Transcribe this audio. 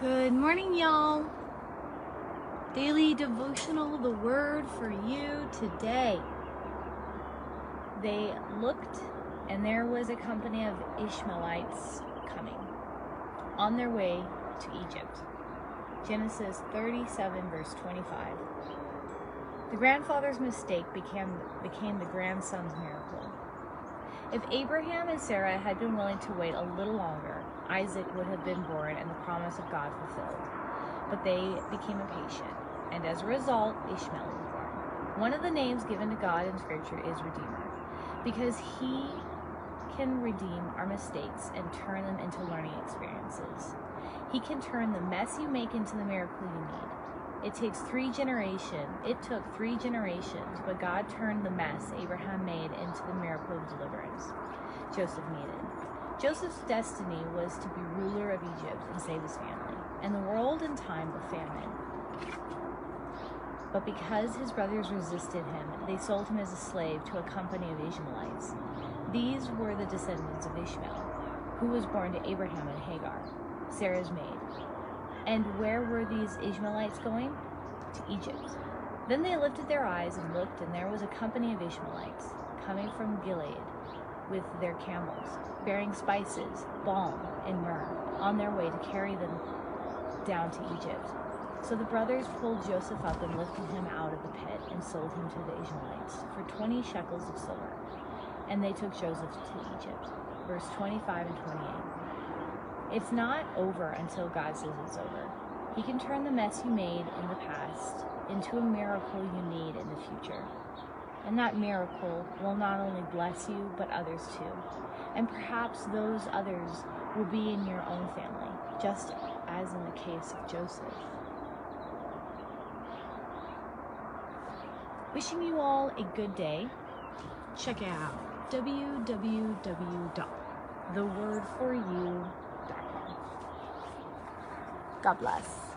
Good morning, y'all. Daily devotional, the word for you today. They looked, and there was a company of Ishmaelites coming on their way to Egypt. Genesis 37, verse 25. The grandfather's mistake became the grandson's miracle. If Abraham and Sarah had been willing to wait a little longer, Isaac would have been born and the promise of God fulfilled. But they became impatient, and as a result, Ishmael was born. One of the names given to God in Scripture is Redeemer, because He can redeem our mistakes and turn them into learning experiences. He can turn the mess you make into the miracle you need. It took 3 generations, but God turned the mess Abraham made into the miracle of deliverance Joseph needed. Joseph's destiny was to be ruler of Egypt and save his family, and the world in time of famine. But because his brothers resisted him, they sold him as a slave to a company of Ishmaelites. These were the descendants of Ishmael, who was born to Abraham and Hagar, Sarah's maid. And where were these Ishmaelites going? To Egypt. Then they lifted their eyes and looked, and there was a company of Ishmaelites coming from Gilead with their camels, bearing spices, balm, and myrrh, on their way to carry them down to Egypt. So the brothers pulled Joseph up and lifted him out of the pit and sold him to the Ishmaelites for 20 shekels of silver. And they took Joseph to Egypt. Verse 25 and 28. It's not over until God says it's over. He can turn the mess you made in the past into a miracle you need in the future. And that miracle will not only bless you, but others too. And perhaps those others will be in your own family, just as in the case of Joseph. Wishing you all a good day. Check out www.thewordforyou.com. God bless.